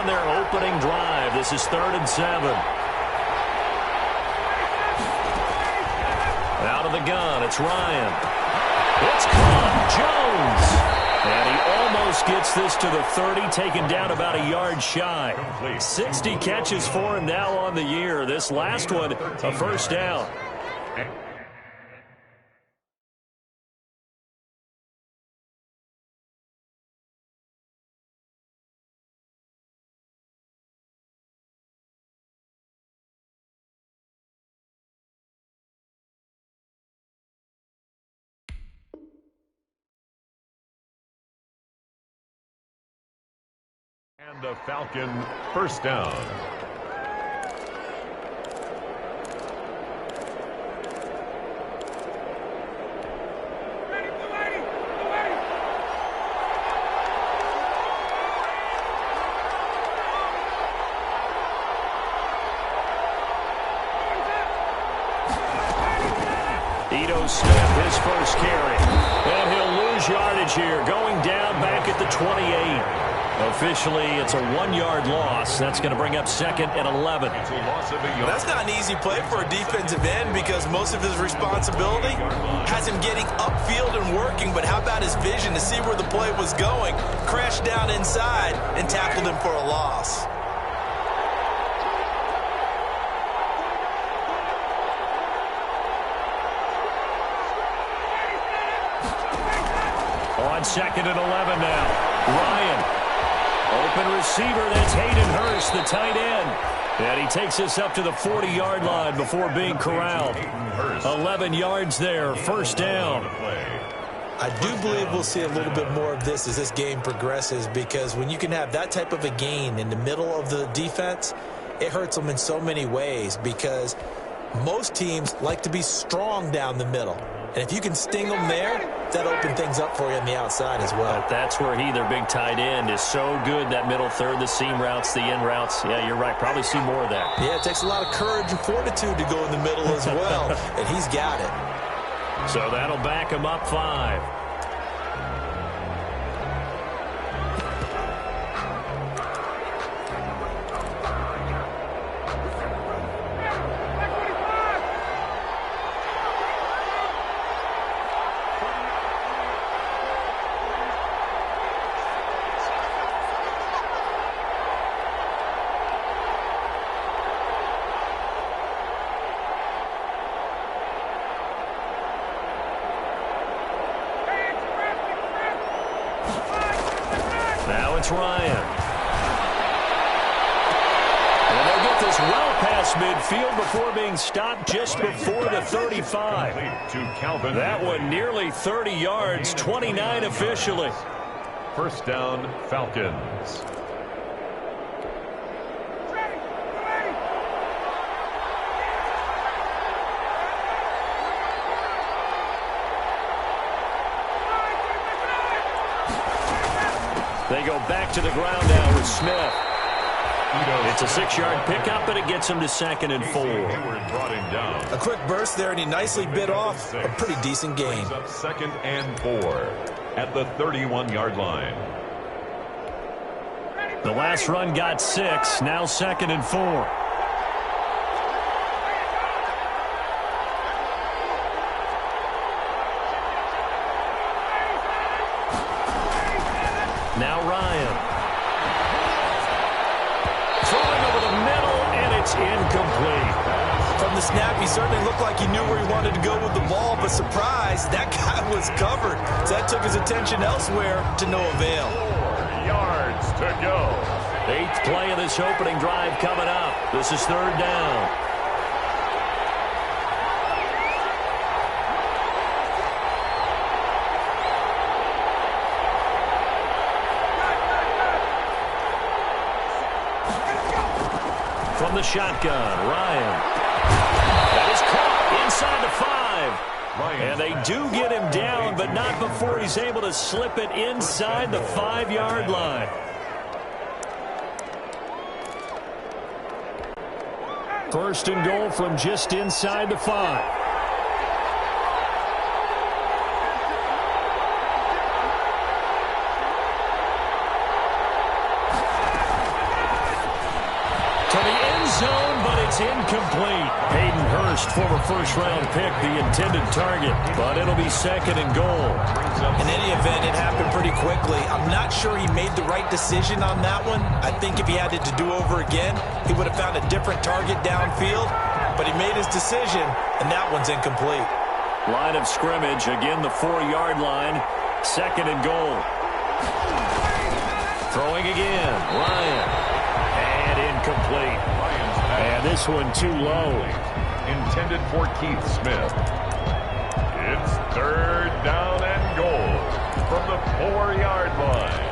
on their opening drive. This is 3rd and 7. Out of the gun, it's Ryan. It's caught. Jones. And he almost gets this to the 30, taken down about a yard shy. 60 catches for him now on the year. This last one, a first down. And a Falcon first down. Ito Smith, his first carry. And he'll lose yardage here, going down back at the 28. Officially, it's a 1-yard loss. That's going to bring up 2nd and 11. That's not an easy play for a defensive end because most of his responsibility has him getting upfield and working, but how about his vision to see where the play was going, crashed down inside, and tackled him for a loss. On 2nd and 11 now. Ryan. Open receiver, that's Hayden Hurst, the tight end. And he takes us up to the 40-yard line before being corralled. 11 yards there, first down. I do believe we'll see a little bit more of this as this game progresses because when you can have that type of a gain in the middle of the defense, it hurts them in so many ways because most teams like to be strong down the middle. And if you can sting them there, that opens things up for you on the outside as well. But that's where their big tight end, is so good, that middle third, the seam routes, the in routes. Yeah, you're right. Probably see more of that. Yeah, it takes a lot of courage and fortitude to go in the middle as well, and he's got it. So that'll back him up 5. Now it's Ryan. And they'll get this well past midfield before being stopped just before the 35. That one nearly 30 yards, 29 officially. First down, Falcons. They go back to the ground now with Smith. It's a 6-yard pickup, and it gets him to 2nd and 4. A quick burst there, and he nicely bit off a pretty decent gain. 2nd and 4 at the 31-yard line. The last run got 6, now 2nd and 4. Now Ryan. Throwing over the middle, and it's incomplete. From the snap, he certainly looked like he knew where he wanted to go with the ball, but surprise, that guy was covered. So that took his attention elsewhere to no avail. 4 yards to go. 8th play of this opening drive coming up. This is 3rd down. From the shotgun, Ryan. That is caught inside the 5. And they do get him down, but not before he's able to slip it inside the 5-yard line. First and goal from just inside the 5. To the end zone, but it's incomplete. Hayden Hurst, former first-round pick, the intended target, but it'll be 2nd and goal. In any event, it happened pretty quickly. I'm not sure he made the right decision on that one. I think if he had it to do over again, he would have found a different target downfield, but he made his decision, and that one's incomplete. Line of scrimmage, again the 4-yard line, 2nd and goal. Throwing again, Ryan, and incomplete. And this one too low. Intended for Keith Smith. It's 3rd down and goal from the 4-yard line.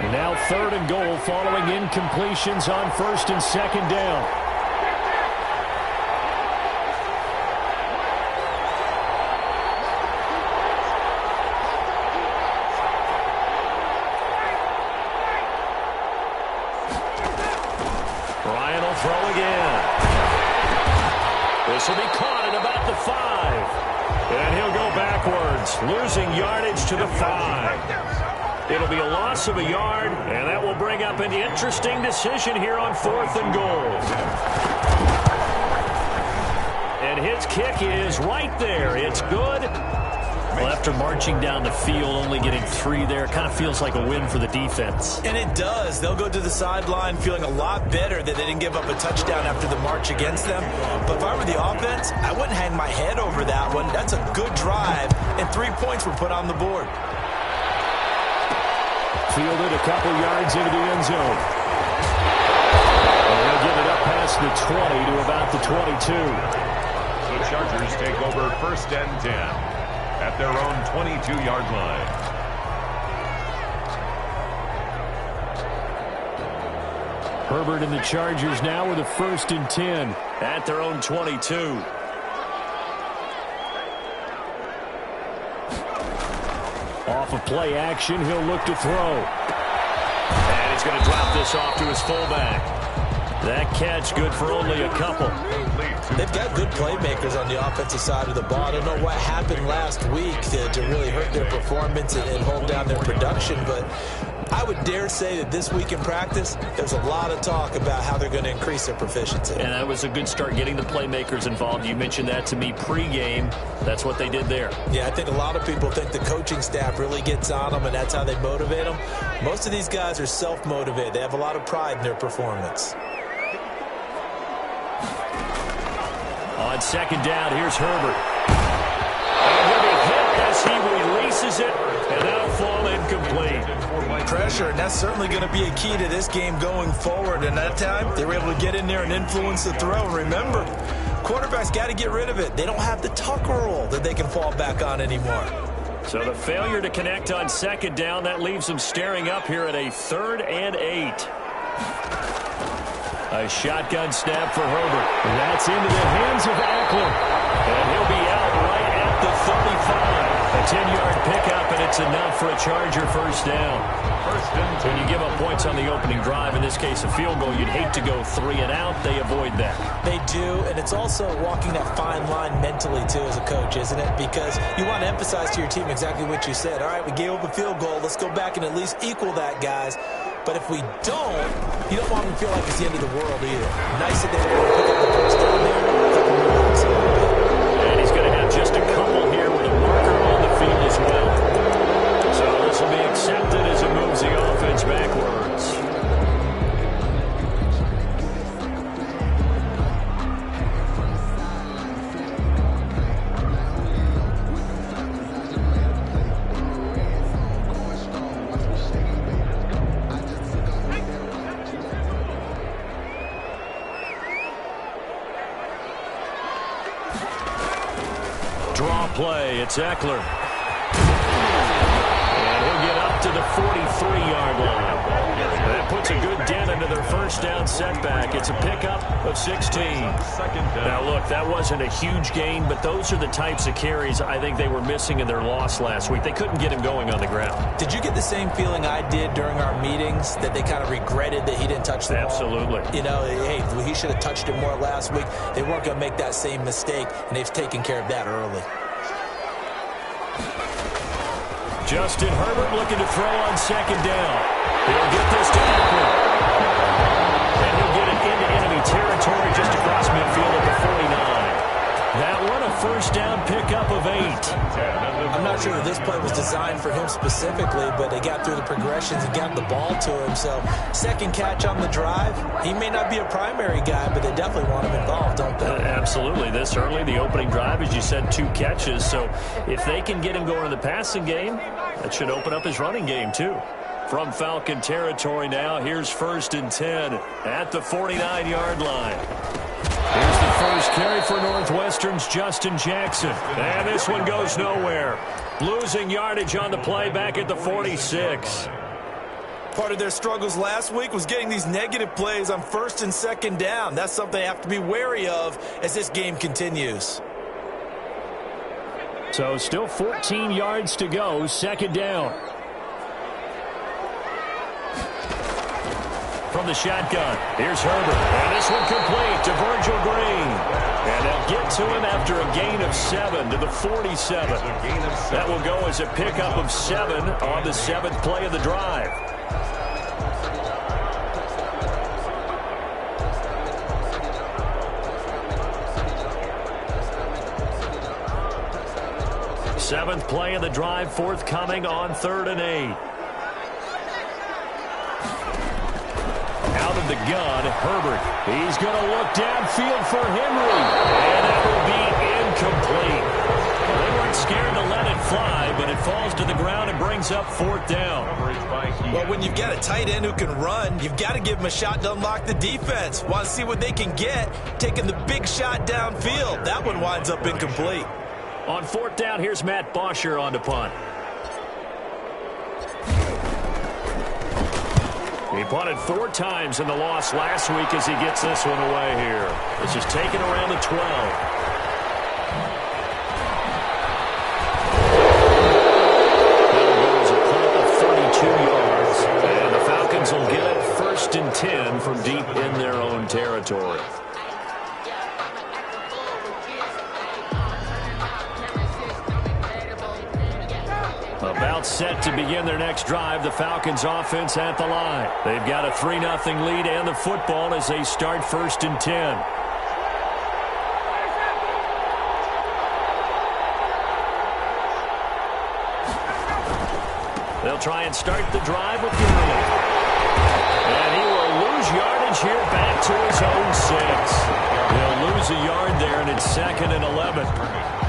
And now 3rd and goal following incompletions on 1st and 2nd down. Ryan will throw again. This will be caught at about the 5. And he'll go backwards, losing yardage to the 5. It'll be a loss of a yard, and that will bring up an interesting decision here on 4th and goal. And his kick is right there. It's good. Well, after marching down the field, only getting 3 there, kind of feels like a win for the defense. And it does. They'll go to the sideline feeling a lot better that they didn't give up a touchdown after the march against them. But if I were the offense, I wouldn't hang my head over that one. That's a good drive, and 3 points were put on the board. Fielded a couple yards into the end zone. And they'll get it up past the 20 to about the 22. The Chargers take over 1st and 10 at their own 22-yard line. Herbert and the Chargers now with a 1st and 10 at their own 22. Off of play action, he'll look to throw. And he's going to drop this off to his fullback. That catch good for only a couple. They've got good playmakers on the offensive side of the ball. I don't know what happened last week to really hurt their performance and hold down their production, but I would dare say that this week in practice, there's a lot of talk about how they're going to increase their proficiency. And that was a good start getting the playmakers involved. You mentioned that to me pregame. That's what they did there. Yeah, I think a lot of people think the coaching staff really gets on them, and that's how they motivate them. Most of these guys are self-motivated. They have a lot of pride in their performance. On 2nd down, here's Herbert. And he'll be hit as he releases it, and that'll fall incomplete. Pressure, and that's certainly going to be a key to this game going forward. And that time, they were able to get in there and influence the throw. Remember, quarterbacks got to get rid of it. They don't have the tuck rule that they can fall back on anymore. So the failure to connect on 2nd down, that leaves them staring up here at a 3rd and 8. A shotgun snap for Herbert. That's into the hands of Eckler. And he'll be out right at the 35. A 10-yard pickup, and it's enough for a Charger 1st down. When you give up points on the opening drive, in this case a field goal, you'd hate to go 3 and out. They avoid that. They do, and it's also walking that fine line mentally, too, as a coach, isn't it? Because you want to emphasize to your team exactly what you said. All right, we gave up a field goal. Let's go back and at least equal that, guys. But if we don't, you don't want them to feel like it's the end of the world either. Nice that they were able to pick up the 1st down there. And he's going to have just a couple here with a marker on the field as well. So this will be accepted as it moves the offense backwards. Draw play, it's Eckler. And he'll get up to the 43-yard line. That puts a good dent into their 1st down setback. It's a pickup of 16. Now, look, that wasn't a huge gain, but those are the types of carries I think they were missing in their loss last week. They couldn't get him going on the ground. Did you get the same feeling I did during our meetings, that they kind of regretted that he didn't touch the ball? Absolutely. You know, hey, he should have touched it more last week. They weren't going to make that same mistake, and they've taken care of that early. Justin Herbert looking to throw on 2nd down. He'll get this to Eckler. of 8. I'm not sure that this play was designed for him specifically, but they got through the progressions and got the ball to him. So second catch on the drive. He may not be a primary guy, but they definitely want him involved, don't they? Absolutely. This early, the opening drive, as you said, 2 catches. So if they can get him going in the passing game, that should open up his running game too. From Falcon territory now, here's 1st and 10 at the 49-yard line. Here's the first carry for Northwestern's Justin Jackson. And this one goes nowhere. Losing yardage on the play back at the 46. Part of their struggles last week was getting these negative plays on 1st and 2nd down. That's something they have to be wary of as this game continues. So still 14 yards to go, 2nd down. From the shotgun, here's Herbert. And this one complete to Virgil Green. And they'll get to him after a gain of 7 to the 47. That will go as a pickup of 7 on the 7th play of the drive. Seventh play of the drive forthcoming on 3rd and 8. Out of the gun, Herbert. He's going to look downfield for Henry. And that will be incomplete. They weren't scared to let it fly, but it falls to the ground and brings up 4th down. Well, when you've got a tight end who can run, you've got to give him a shot to unlock the defense. Want to see what they can get, taking the big shot downfield. That one winds up incomplete. On 4th down, here's Matt Bosher on to punt. He punted 4 times in the loss last week as he gets this one away here. This is taken around the 12. That goes a punt of 32 yards. And the Falcons will get it 1st and 10 from deep in their own territory. About set to begin their next drive, the Falcons offense at the line. They've got a 3-0 lead and the football as they start 1st and 10. They'll try and start the drive with Gurley. And he will lose yardage here back to his own 6. They'll lose a yard there, and it's 2nd and 11.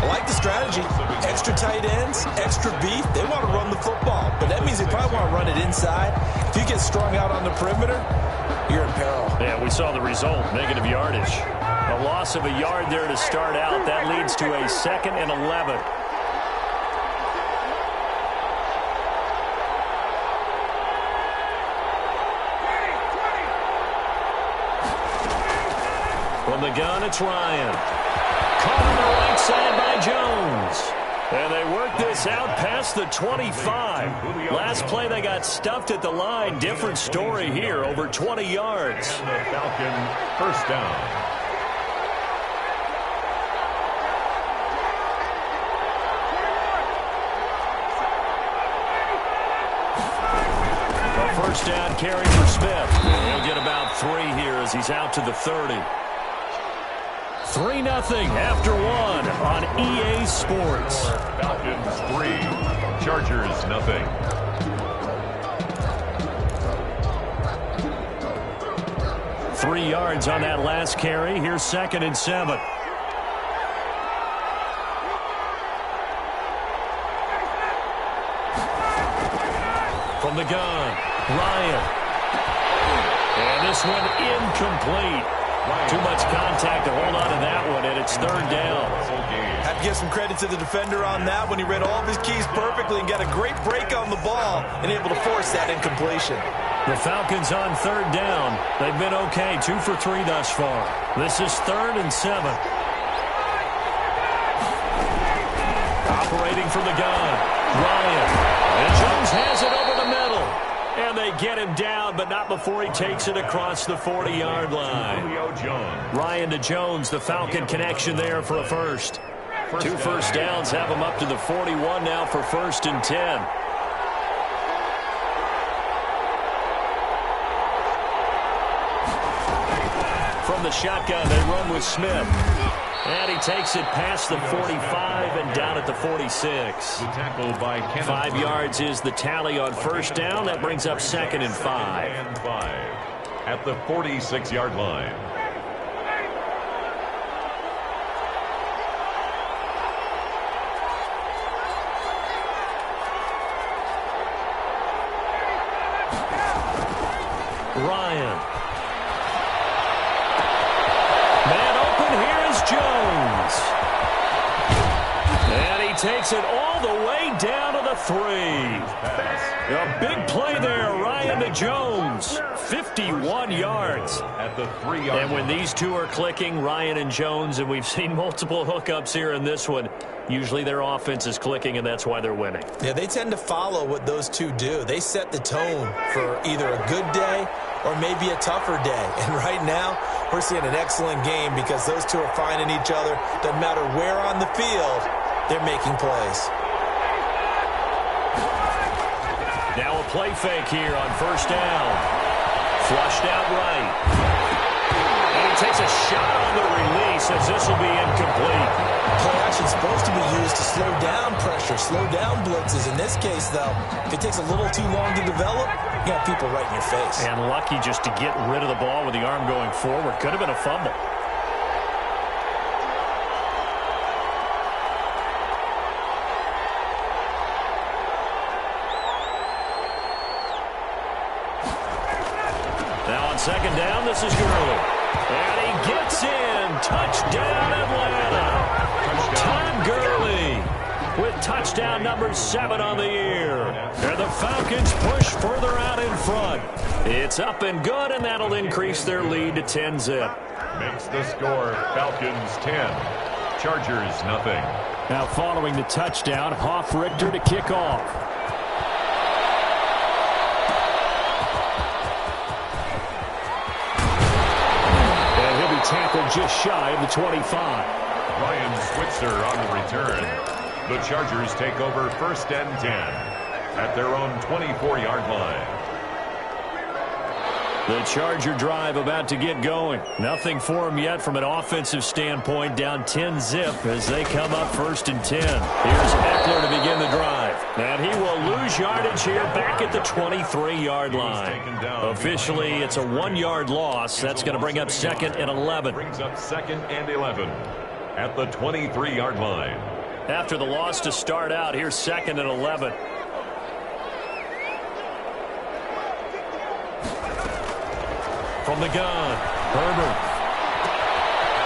I like the strategy. Extra tight ends, extra beef. They want to run the football, but that means they probably want to run it inside. If you get strung out on the perimeter, you're in peril. Yeah, we saw the result, negative yardage. A loss of a yard there to start out. That leads to a 2nd and 11. From the gun, it's Ryan. Caught on the right side by Jones. And they work this out past the 25. Last play they got stuffed at the line. Different story here, over 20 yards. And the Falcon 1st down. A 1st down carry for Smith. He'll get about 3 here as he's out to the 30. 3-0 after 1 on EA Sports. Falcons 3, Chargers 0. Three yards on that last carry. Here's 2nd and 7. From the gun, Ryan. And this one incomplete. Too much contact to hold on to that one, and it's 3rd down. Have to give some credit to the defender on that when he read all of his keys perfectly and got a great break on the ball and able to force that incompletion. The Falcons on 3rd down. They've been okay, 2 for 3 thus far. This is 3rd and 7. Operating from the gun, Ryan. And Jones has it over the middle. And they get him down, but not before he takes it across the 40-yard line. Ryan to Jones, the Falcon connection there for a first. 2 first downs have him up to the 41 now for 1st and 10. From the shotgun, they run with Smith. And he takes it past the 45 and down at the 46. The tackle by 5 yards is the tally on first down. That brings up 2nd and 5. At the 46-yard line. Ryan. Man open, here is Jones. And he takes it all the way down to the 3. A big play there, Ryan to Jones. 51 yards. At the 3-yard And when these two are clicking, Ryan and Jones, and we've seen multiple hookups here in this one, usually their offense is clicking, and that's why they're winning. Yeah, they tend to follow what those two do. They set the tone for either a good day or maybe a tougher day. And right now, we're seeing an excellent game because those two are finding each other. Doesn't matter where on the field, they're making plays. Now a play fake here on first down. Flushed out right. And he takes a shot on the release as this will be incomplete. Play action is supposed to be used to slow down pressure, slow down blitzes. In this case, though, if it takes a little too long to develop, you got people right in your face. And lucky just to get rid of the ball with the arm going forward. Could have been a fumble. Now on second down, this is Gurley. And he gets in. Touchdown, Atlanta. Todd Gurley with touchdown number 7 on the year. And the Falcons push further out in front. It's up and good, and that'll increase their lead to 10-zip. makes the score Falcons 10, Chargers nothing. Now following the touchdown, Richter to kick off. Tackled just shy of the 25. Ryan Switzer on the return. The Chargers take over 1st and 10 at their own 24-yard line. The Charger drive about to get going. Nothing for them yet from an offensive standpoint. Down 10-zip as they come up 1st and 10. Here's Eckler to begin the drive. And he will lose yardage here back at the 23-yard line. Officially, it's a 1-yard loss. That's going to bring up 2nd and 11. Brings up 2nd and 11 at the 23-yard line. After the loss to start out, here's 2nd and 11. From the gun, Herbert.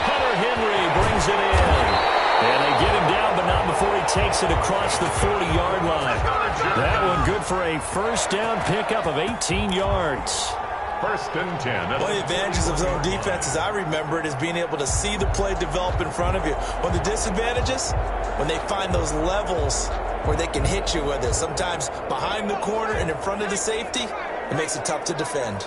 Hunter Henry brings it in. And they get him down, but not before he takes it across the 40-yard line. That one good for a first down pickup of 18 yards. 1st and 10. One of the advantages of zone defense, as I remember it, is being able to see the play develop in front of you. One of the disadvantages, when they find those levels where they can hit you with it, sometimes behind the corner and in front of the safety, it makes it tough to defend.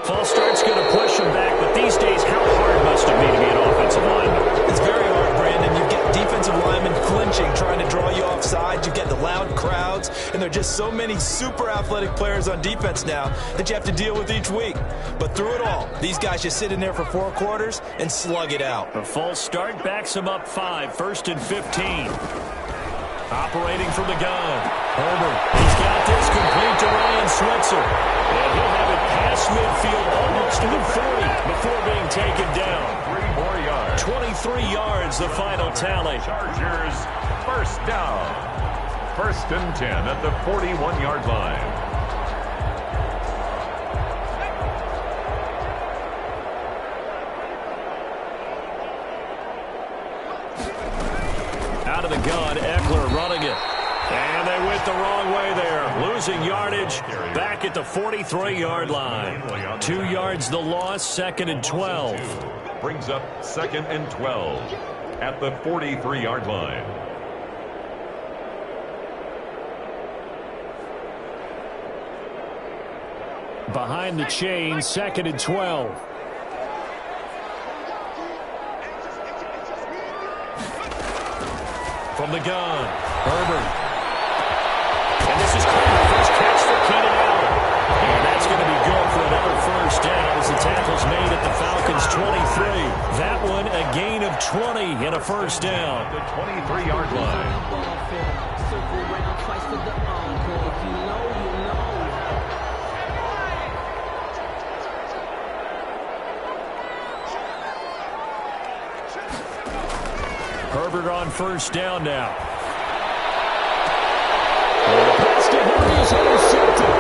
False start's going to push him back, but these days, how hard must it be to be an offensive lineman? It's very hard, Brandon. You've got defensive linemen clinching, trying to draw you offside. You've got the loud crowds, and there are just so many super athletic players on defense now that you have to deal with each week. But through it all, these guys just sit in there for 4 quarters and slug it out. A false start backs him up 5, 1st and 15. Operating from the gun. Herbert, he's got this complete to Ryan Switzer. And he'll have it past midfield almost to the 40 before being taken down. 3 more yards. 23 yards, the final tally. Chargers 1st down. 1st and 10 at the 41-yard line. Out of the gun, Eckler running it. And they went the wrong way there. Losing yardage back at the 43-yard line. 2 yards the loss, 2nd and 12. Brings up 2nd and 12 at the 43-yard line. Behind the chain, 2nd and 12. From the gun, Herbert. And this is clear. First catch for Keenan Allen. And that's going to be good for another 1st down as the Falcons 23. That one a gain of 20 and a first down. The 23-yard line. Herbert on first down now. The pass to Henry is intercepted.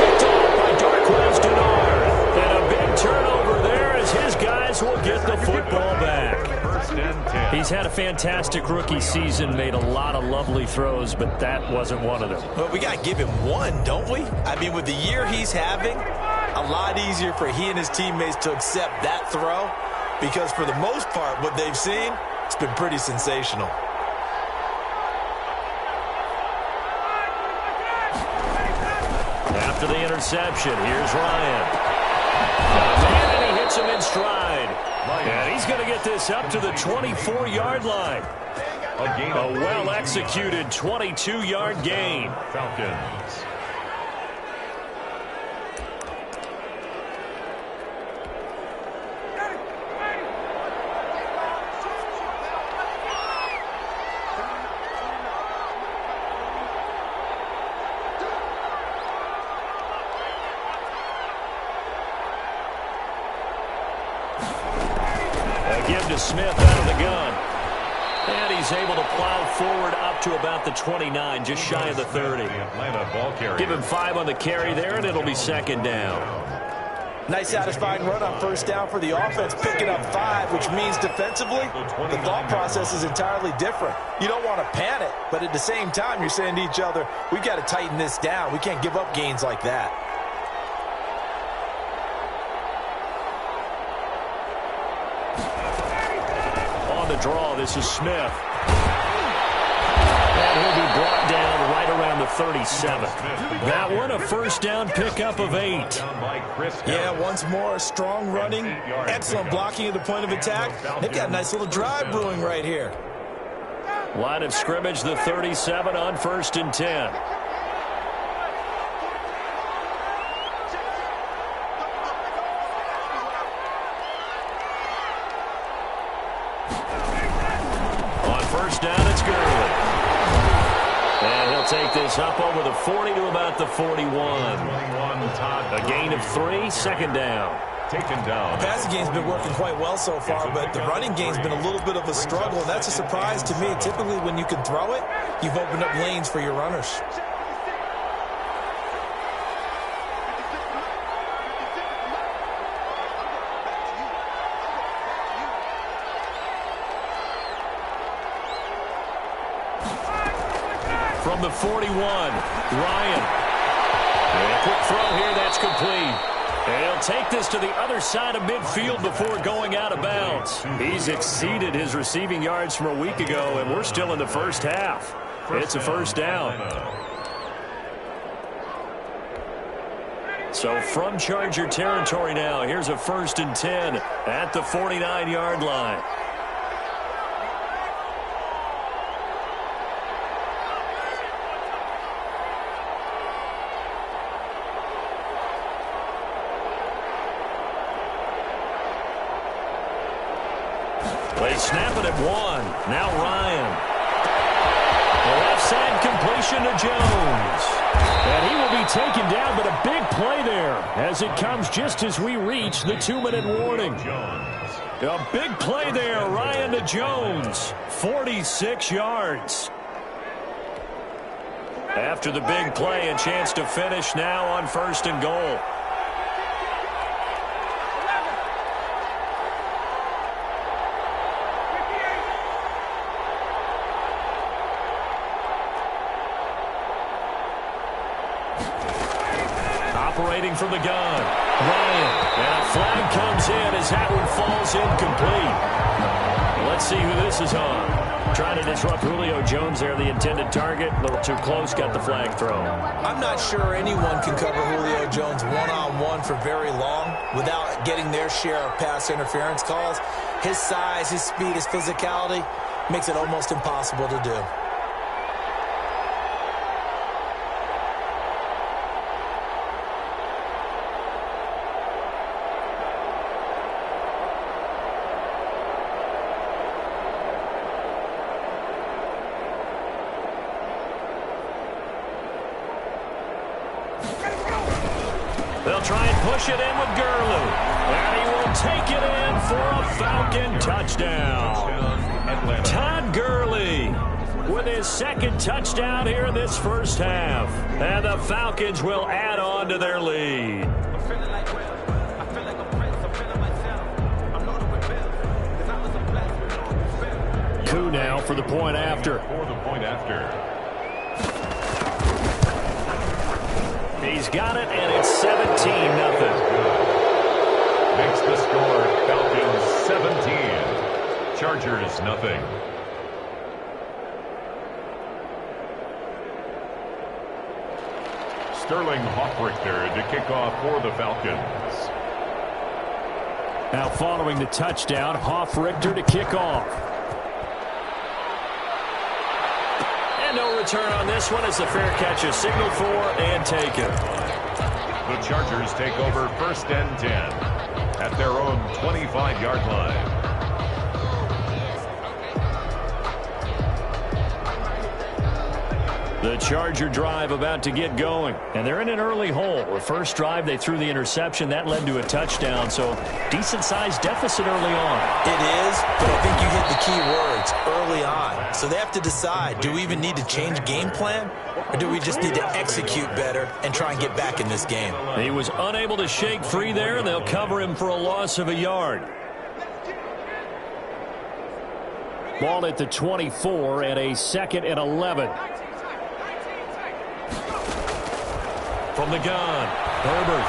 Picked off by Darquez Denard. And a big turnover there as his guys will get the football back. First and 10. He's had a fantastic rookie season, made a lot of lovely throws, but that wasn't one of them. Well, we got to give him one, don't we? I mean, with the year he's having, a lot easier for he and his teammates to accept that throw because for the most part, what they've seen, it's been pretty sensational. After the interception, here's Ryan. And he hits him in stride. And he's going to get this up to the 24-yard line. A well-executed 22-yard gain. Falcons. Give to Smith out of the gun. And he's able to plow forward up to about the 29, just shy of the 30. Give him 5 on the carry there, and it'll be second down. Nice satisfying run on first down for the offense, picking up 5, which means defensively, the thought process is entirely different. You don't want to panic, but at the same time, you're saying to each other, we've got to tighten this down. We can't give up gains like that. Draw. This is Smith. And he'll be brought down right around the 37. That one a first down pickup of 8. Yeah, once more, strong running, excellent blocking at the point of attack. They've got a nice little drive brewing right here. Line of scrimmage, the 37 on first and 10. Take this up over the 40 to about the 41. A gain of 3, second down. Taken down. The passing game's been working quite well so far, but the running game's been a little bit of a struggle, and that's a surprise to me. Typically, when you can throw it, you've opened up lanes for your runners. From the 41, Ryan. And a quick throw here, that's complete. And he'll take this to the other side of midfield before going out of bounds. He's exceeded his receiving yards from a week ago, and we're still in the first half. It's a first down. So from Charger territory now, here's a first and 10 at the 49-yard line. They snap it at 1. Now Ryan. The left side completion to Jones. And he will be taken down, but a big play there as it comes just as we reach the 2-minute warning. A big play there, Ryan to Jones. 46 yards. After the big play, a chance to finish now on first and goal. Operating from the gun, Ryan, and a flag comes in as that one falls incomplete. Let's see who this is on. Trying to disrupt Julio Jones there, the intended target. A little too close, got the flag thrown. I'm not sure anyone can cover Julio Jones one-on-one for very long without getting their share of pass interference calls. His size, his speed, his physicality makes it almost impossible to do. They'll try and push it in with Gurley. And he will take it in for a Falcon touchdown. Todd Gurley with his second touchdown here in this first half. And the Falcons will add on to their lead. Coup now for the point after. He's got it, and it's 17-0. Makes the score Falcons 17, Chargers nothing. Sterling Hoffrichter to kick off for the Falcons. Now following the touchdown, Hoffrichter to kick off. And no return on this one as the fair catch is signaled for and taken. The Chargers take over 1st and 10 at their own 25-yard line. The Charger drive about to get going, and they're in an early hole. The first drive, they threw the interception. That led to a touchdown, so decent-sized deficit early on. It is, but I think you hit the key words, early on. So they have to decide, do we even need to change game plan, or do we just need to execute better and try and get back in this game? He was unable to shake free there, and they'll cover him for a loss of a yard. Ball at the 24 and a 2nd and 11. From the gun, Herbert.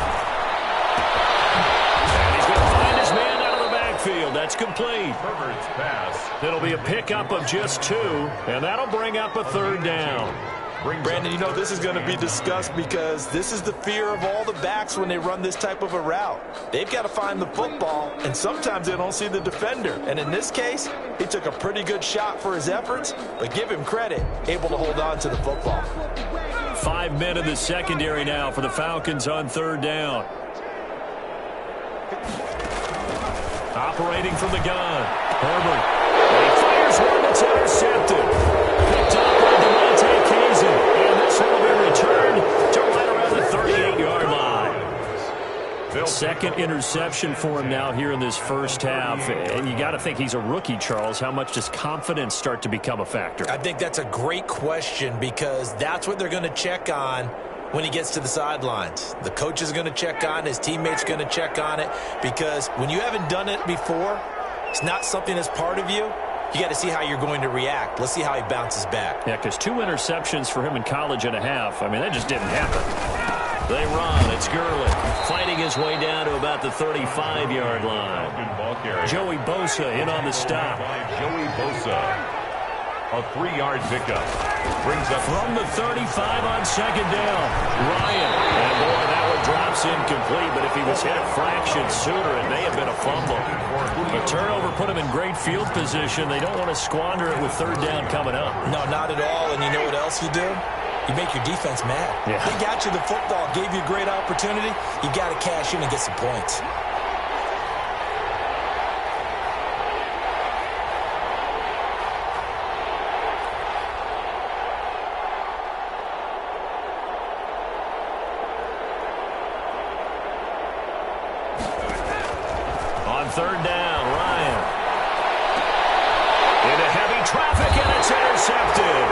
And he's going to find his man out of the backfield. That's complete. Herbert's pass. It'll be a pickup of just 2, and that'll bring up a 3rd down. Brandon, you know this is going to be discussed because this is the fear of all the backs when they run this type of a route. They've got to find the football, and sometimes they don't see the defender. And in this case, he took a pretty good shot for his efforts, but give him credit, able to hold on to the football. 5 men in the secondary now for the Falcons on 3rd down. Operating from the gun, Herbert. And he fires one that's intercepted. Picked up by Devontae Kazin. And this one will be returned to right around the 38-yard line. 2nd interception for him now here in this first half. And you got to think he's a rookie, Charles. How much does confidence start to become a factor? I think that's a great question because that's what they're going to check on when he gets to the sidelines. The coach is going to check on it. His teammates going to check on it because when you haven't done it before, it's not something that's part of you. You got to see how you're going to react. Let's see how he bounces back. Yeah, because 2 interceptions for him in college and a half. I mean, that just didn't happen. They run. It's Gurley fighting his way down to about the 35-yard line. Joey Bosa in on the stop. Joey Bosa. A 3-yard pickup. Brings up from the 35 on 2nd down. Ryan. And boy, that one drops incomplete, but if he was hit a fraction sooner, it may have been a fumble. A turnover put him in great field position. They don't want to squander it with 3rd down coming up. No, not at all. And you know what else you do? You make your defense mad. Yeah. They got you the football, gave you a great opportunity. You got to cash in and get some points. On 3rd down, Ryan. Into heavy traffic, and it's intercepted.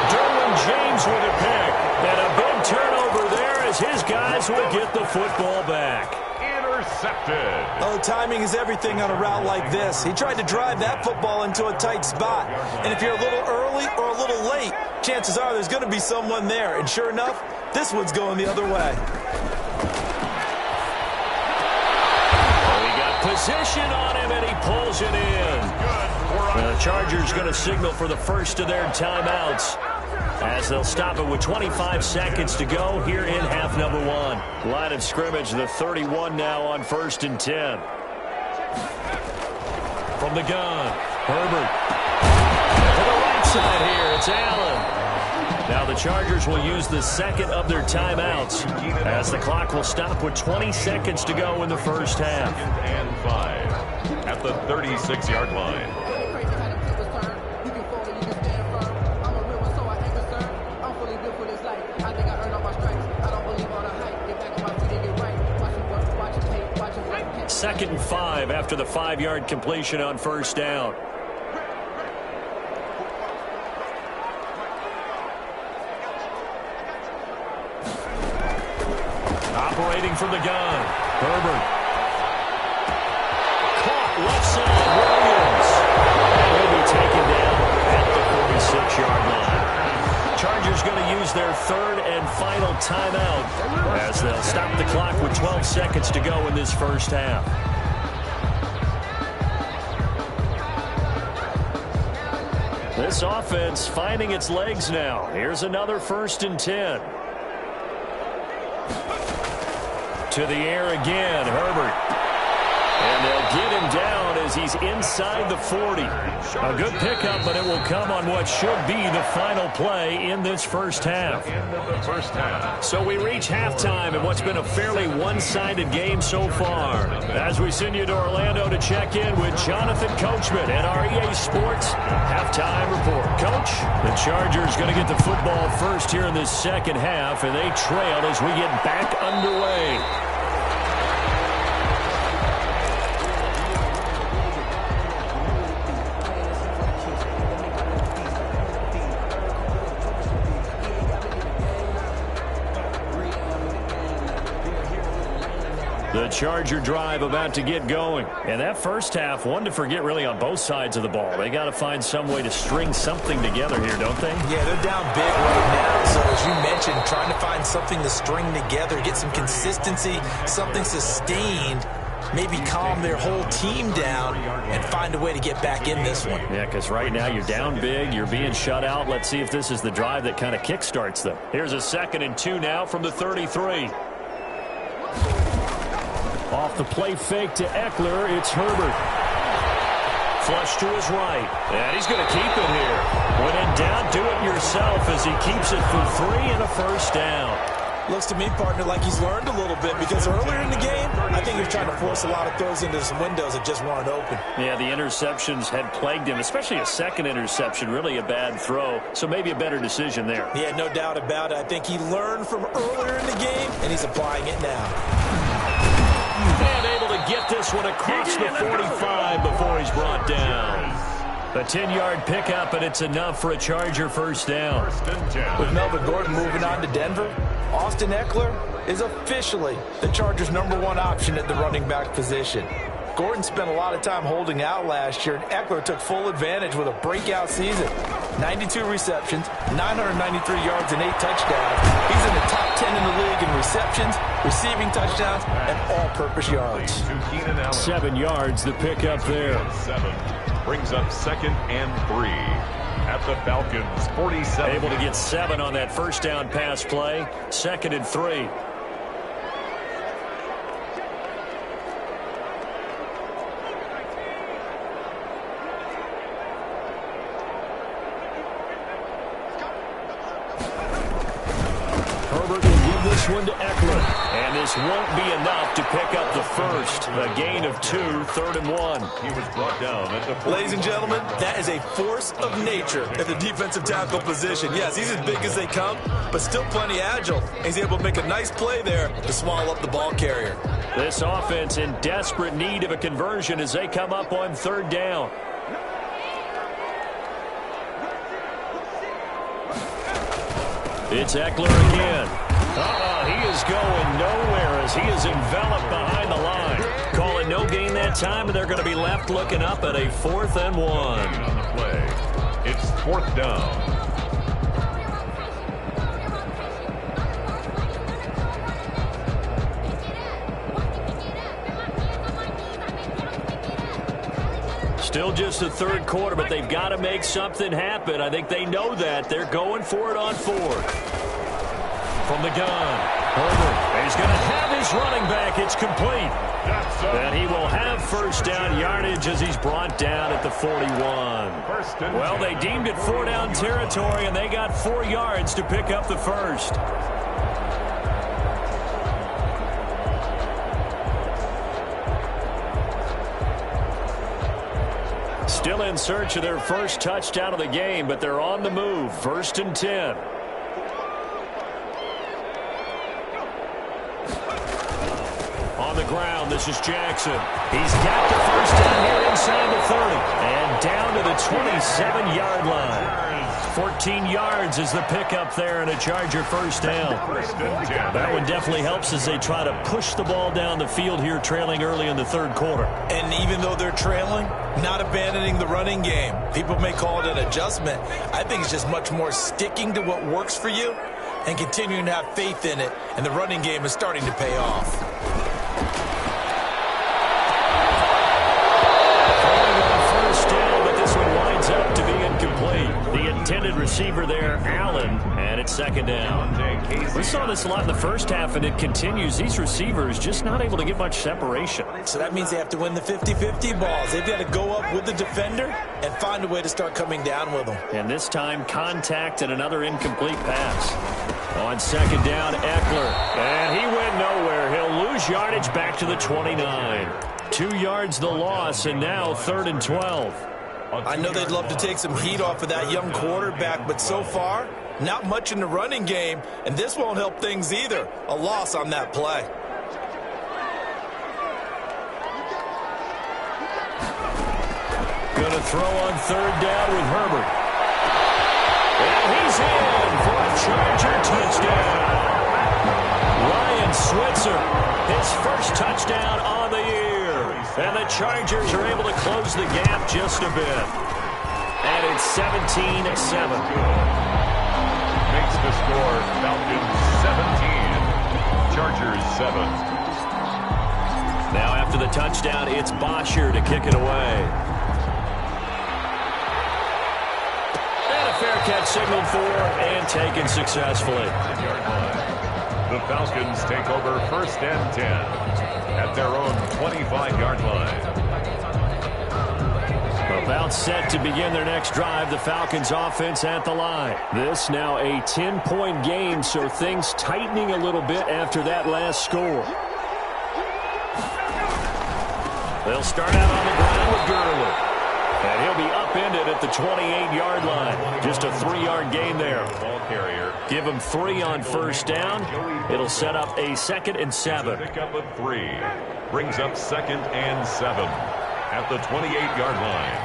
Derwin James with a pick. And a big turnover there as his guys will get the football back. intercepted. Oh, timing is everything on a route like this. He tried to drive that football into a tight spot. And if you're a little early or a little late, chances are there's going to be someone there. And sure enough, this one's going the other way. Position on him, and he pulls it in. The Chargers going to signal for the first of their timeouts as they'll stop it with 25 seconds to go here in half number 1. Line of scrimmage, the 31 now on 1st and 10. From the gun, Herbert. To the right side here, it's Allen. Now the Chargers will use the second of their timeouts as the clock will stop with 20 seconds to go in the first half. And 5 at the 36-yard line. 2nd and 5 after the 5-yard completion on first down. Operating from the gun, Herbert. Caught left side, Williams. And he'll be taken down at the 46-yard line. Chargers going to use their 3rd and final timeout as they'll stop the clock with 12 seconds to go in this first half. This offense finding its legs now. Here's another 1st and 10. To the air again, Herbert. And they'll get him down as he's inside the 40. A good pickup, but it will come on what should be the final play in this first half. So we reach halftime in what's been a fairly one-sided game so far. As we send you to Orlando to check in with Jonathan Coachman at our EA Sports Halftime Report. Coach, the Chargers going to get the football first here in this second half, and they trail as we get back underway. The Charger drive about to get going. And that first half, one to forget really on both sides of the ball. They got to find some way to string something together here, don't they? Yeah, they're down big right now. So as you mentioned, trying to find something to string together, get some consistency, something sustained, maybe calm their whole team down and find a way to get back in this one. Yeah, because right now you're down big, you're being shut out. Let's see if this is the drive that kind of kickstarts them. Here's a 2nd and 2 now from the 33. Off the play fake to Eckler, it's Herbert. Flush to his right, and he's going to keep it here. When in doubt, do it yourself as he keeps it for 3 and a first down. Looks to me, partner, like he's learned a little bit because earlier in the game, I think he was trying to force a lot of throws into some windows that just weren't open. Yeah, the interceptions had plagued him, especially a second interception, really a bad throw, so maybe a better decision there. Yeah, no doubt about it. I think he learned from earlier in the game, and he's applying it now. And able to get this one across the 45 before he's brought down. A 10-yard pickup, and it's enough for a Charger first down. With Melvin Gordon moving on to Denver, Austin Eckler is officially the Chargers' #1 option at the running back position. Gordon spent a lot of time holding out last year, and Eckler took full advantage with a breakout season. 92 receptions, 993 yards, and 8 touchdowns. He's in the top 10 in the league in receptions, receiving touchdowns, and all-purpose yards. 7 yards, the pickup there. 7 brings up 2nd and 3 at the Falcons' 47. Able to get 7 on that first down pass play. 2nd and 3. Herbert will give this one to Eckler. And this won't be enough to pick up the first. A gain of 2, 3rd and 1. He was brought down at the... Ladies and gentlemen, that is a force of nature at the defensive tackle position. Yes, he's as big as they come, but still plenty agile. He's able to make a nice play there to swallow up the ball carrier. This offense in desperate need of a conversion as they come up on 3rd down. It's Eckler again. He is going nowhere as he is enveloped behind the line. Call it no gain that time, and they're going to be left looking up at a 4th and 1. On the play, it's 4th down. Still just the 3rd quarter, but they've got to make something happen. I think they know that. They're going for it on 4th. From the gun, Herbert. He's going to have his running back. It's complete. And he will have first down yardage as he's brought down at the 41. Well, they deemed it 4-down territory, and they got 4 yards to pick up the first. Still in search of their first touchdown of the game, but they're on the move. 1st and 10. On the ground. This is Jackson. He's got the first down here inside the 30 and down to the 27-yard line. 14 yards is the pickup there and a Charger first down. That one definitely helps as they try to push the ball down the field here, trailing early in the third quarter. And even though they're trailing, not abandoning the running game. People may call it an adjustment. I think it's just much more sticking to what works for you and continuing to have faith in it, and the running game is starting to pay off. First down, but this one winds up to be incomplete. The intended receiver there, Allen, and it's second down. We saw this a lot in the first half, and it continues. These receivers just not able to get much separation. So that means they have to win the 50-50 balls. They've got to go up with the defender and find a way to start coming down with them. And this time, contact and another incomplete pass. On second down, Eckler. And he went nowhere. He'll lose yardage back to the 29. 2 yards the loss, and now 3rd and 12. I know they'd love to take some heat off of that young quarterback, but so far, not much in the running game, and this won't help things either. A loss on that play. Going to throw on 3rd down with Herbert. And he's in for a Charger touchdown. Ryan Switzer, his first touchdown on the year. And the Chargers are able to close the gap just a bit. And it's 17-7. Makes the score Falcons 17, Chargers 7. Now after the touchdown, it's Bosher to kick it away. And a fair catch signaled for and taken successfully. The Falcons take over 1st and 10 at their own 25-yard line. About set to begin their next drive, the Falcons offense at the line. This now a 10-point game, so things tightening a little bit after that last score. They'll start out on the ground with Gurley. And he'll be upended at the 28-yard line. Just a 3-yard gain there. Ball carrier. Give him 3 on first down. It'll set up a 2nd and 7. Pick up a 3. Brings up 2nd and 7 at the 28-yard line.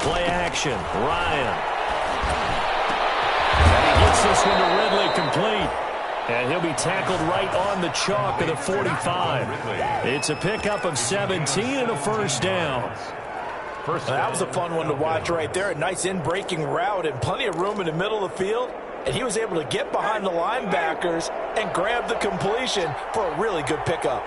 Play action. Ryan. Gets this one to Ridley complete. And he'll be tackled right on the chalk of the 45. It's a pickup of 17 and a first down. That was a fun one to watch right there. A nice in-breaking route and plenty of room in the middle of the field. And he was able to get behind the linebackers and grab the completion for a really good pickup.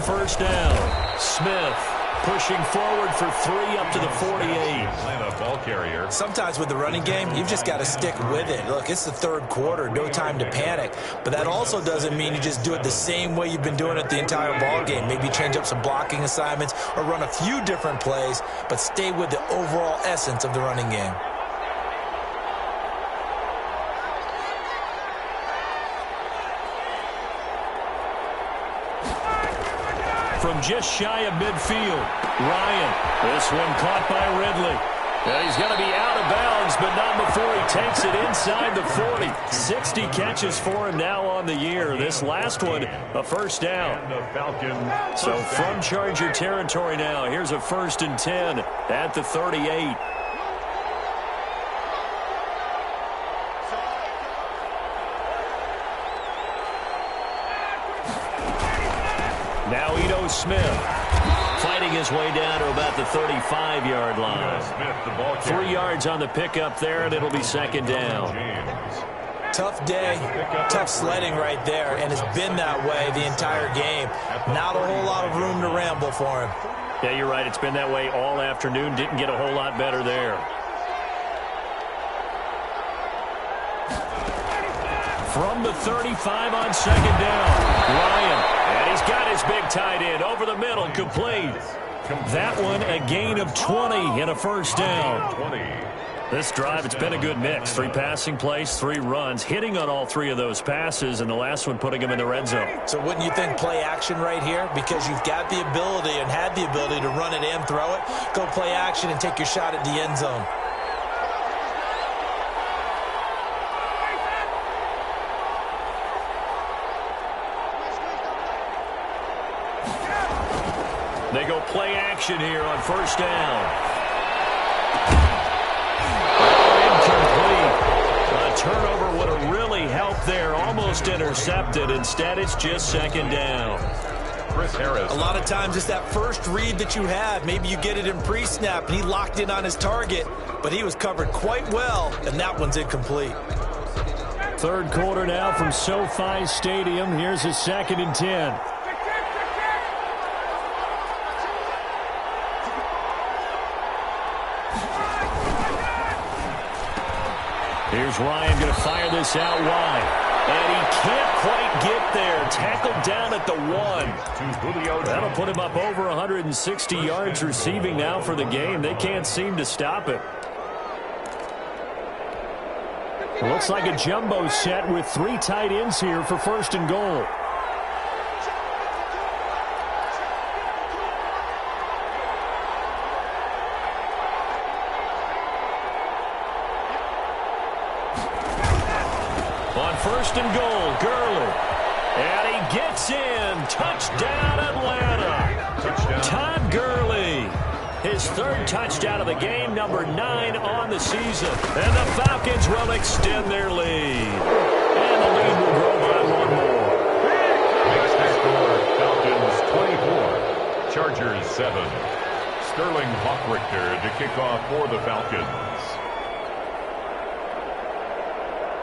First down. Smith pushing forward for 3 up to the 48. Ball carrier. Sometimes with the running game, you've just got to stick with it. Look, it's the 3rd quarter, no time to panic. But that also doesn't mean you just do it the same way you've been doing it the entire ball game. Maybe change up some blocking assignments or run a few different plays, but stay with the overall essence of the running game. From just shy of midfield, Ryan. This one caught by Ridley. And he's going to be out of bounds, but not before he takes it inside the 40. 60 catches for him now on the year. This last one, a first down. So from Charger territory now, here's a 1st and 10 at the 38. Now Ito Smith fighting his way down to about the 35-yard line. 3 yards on the pickup there, and it'll be 2nd down. Tough day, tough sledding right there, and it's been that way the entire game. Not a whole lot of room to ramble for him. Yeah, you're right. It's been that way all afternoon. Didn't get a whole lot better there. From the 35 on 2nd down, Ryan. And he's got his big tight end over the middle, complete. That one a gain of 20 and a first down. 20. This drive, it's been a good mix. 3 passing plays, 3 runs, hitting on all 3 of those passes, and the last one putting them in the red zone. So wouldn't you think play action right here? Because you've got the ability and had the ability to run it and throw it. Go play action and take your shot at the end zone. They go play action here on first down. Turnover would have really helped there. Almost intercepted. Instead, it's just second down. Chris Harris. A lot of times it's that first read that you have. Maybe you get it in pre-snap, and he locked in on his target, but he was covered quite well, and that one's incomplete. Third quarter now from SoFi Stadium. Here's a 2nd and 10. Here's Ryan going to fire this out wide. And he can't quite get there. Tackled down at the 1. That'll put him up over 160 yards receiving now for the game. They can't seem to stop it. It looks like a jumbo set with 3 tight ends here for first and goal. First and goal, Gurley. And he gets in. Touchdown, Atlanta. Touchdown. Todd Gurley. His 3rd touchdown of the game, number 9 on the season. And the Falcons will extend their lead. And the lead will grow by 1 more. Next score, Falcons 24, Chargers 7. Sterling Hoffrichter to kick off for the Falcons.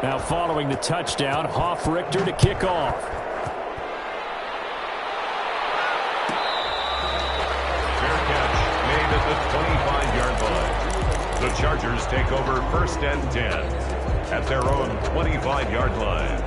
Now following the touchdown, Hoffrichter to kick off. Fair catch made at the 25-yard line. The Chargers take over 1st and 10 at their own 25-yard line.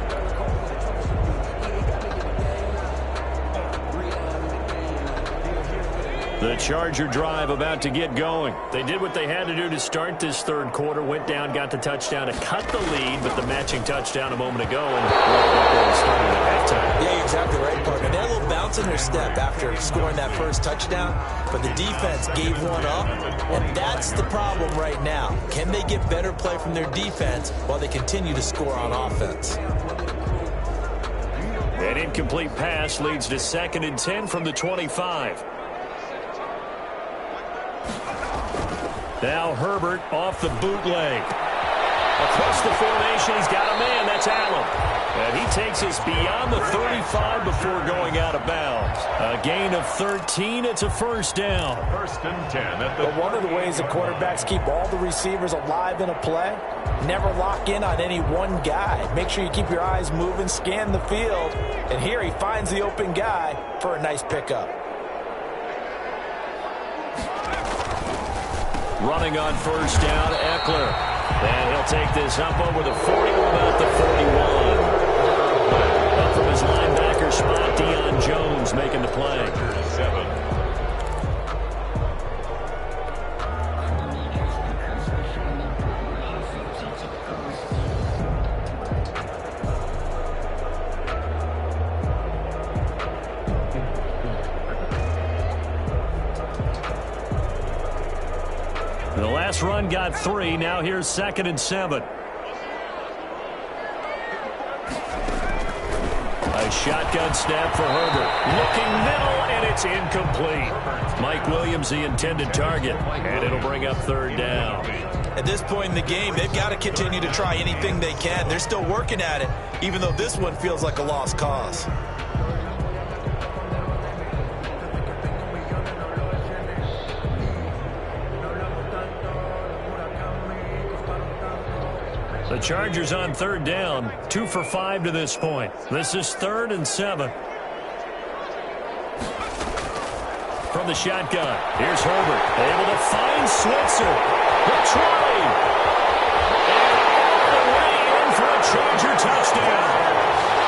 The Charger drive about to get going. They did what they had to do to start this 3rd quarter. Went down, got the touchdown to cut the lead, but the matching touchdown a moment ago. And started at halftime. Yeah, you're exactly right, partner. They had a little bounce in their step after scoring that first touchdown, but the defense gave one up, and that's the problem right now. Can they get better play from their defense while they continue to score on offense? An incomplete pass leads to 2nd and 10 from the 25. Now Herbert off the bootleg. Across the formation, he's got a man. That's Allen. And he takes us beyond the 35 before going out of bounds. A gain of 13. It's a first down. 1st and 10 at the... But one of the ways that quarterbacks keep all the receivers alive in a play, never lock in on any one guy. Make sure you keep your eyes moving, scan the field. And here he finds the open guy for a nice pickup. Running on first down, Eckler. And he'll take this up over the 40, about the 41. Up from his linebacker spot, Deion Jones making the play. 7. The last run got 3. Now here's 2nd and 7. A shotgun snap for Herbert. Looking middle, and it's incomplete. Mike Williams, the intended target, and it'll bring up 3rd down. At this point in the game, they've got to continue to try anything they can. They're still working at it, even though this one feels like a lost cause. The Chargers on 3rd down, 2 for 5 to this point. This is 3rd and 7. From the shotgun, here's Herbert, able to find Switzer. Retrieved. And all the way in for a Charger touchdown.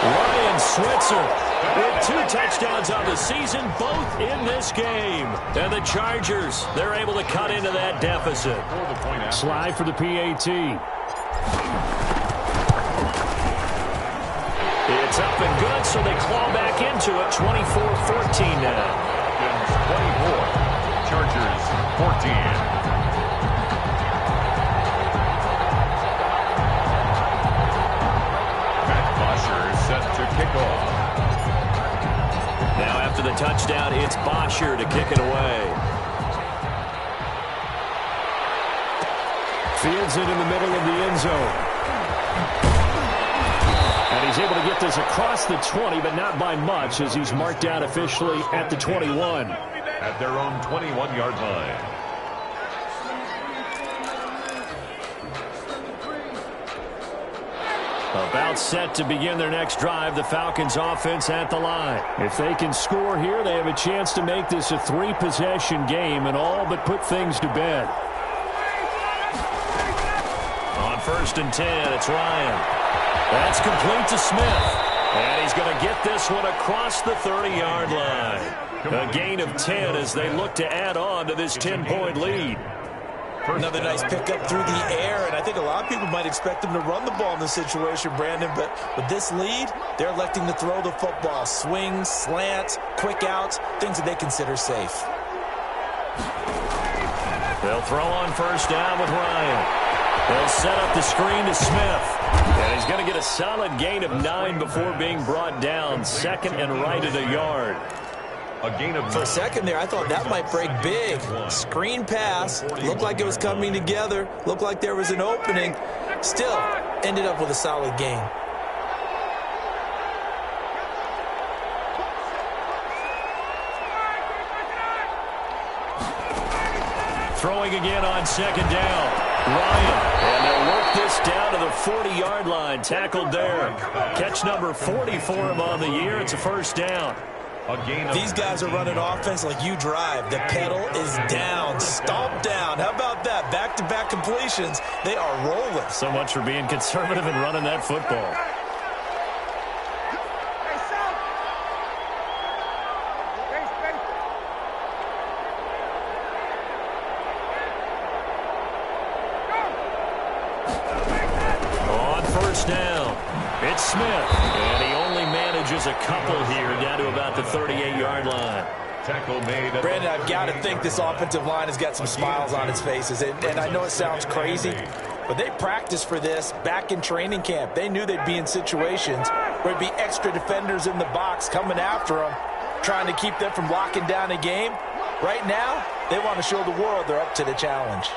Ryan Switzer with 2 touchdowns on the season, both in this game. And the Chargers, they're able to cut into that deficit. Slide for the PAT. It's up and good, so they claw back into it. 24-14 now. 24. Chargers 14. Set to kick off. Now after the touchdown, it's Bosher to kick it away. Fields it in the middle of the end zone. And he's able to get this across the 20, but not by much, as he's marked out officially at the 21. At their own 21-yard line. About set to begin their next drive, the Falcons offense at the line. If they can score here, they have a chance to make this a 3-possession game and all but put things to bed. On 1st and 10, it's Ryan. That's complete to Smith. And he's going to get this one across the 30-yard line. A gain of 10 as they look to add on to this 10-point lead. Another nice pickup through the air, and I think a lot of people might expect them to run the ball in this situation, Brandon, but with this lead, they're electing to throw the football. Swings, slants, quick outs, things that they consider safe. They'll throw on 1st down with Ryan. They'll set up the screen to Smith. And he's going to get a solid gain of 9 before being brought down. 2nd and right at a yard. A gain of 9. For a second there, I thought that might break big. Screen pass. Looked like it was coming together. Looked like there was an opening. Still, ended up with a solid gain. Throwing again on 2nd down. Ryan. And they'll work this down to the 40-yard line. Tackled there. Catch number 40 for him on the year. It's a 1st down. These guys are running offense like you drive. The pedal is down, stomped down. How about that? Back-to-back completions. They are rolling. So much for being conservative and running that football. On 1st down, it's Smith. And he only manages a couple here down to about the 38-yard line. Tackle made. Brandon, I've got to think this offensive line has got some smiles on its faces. And I know it sounds crazy, but they practiced for this back in training camp. They knew they'd be in situations where there'd be extra defenders in the box coming after them, trying to keep them from locking down a game. Right now, they want to show the world they're up to the challenge.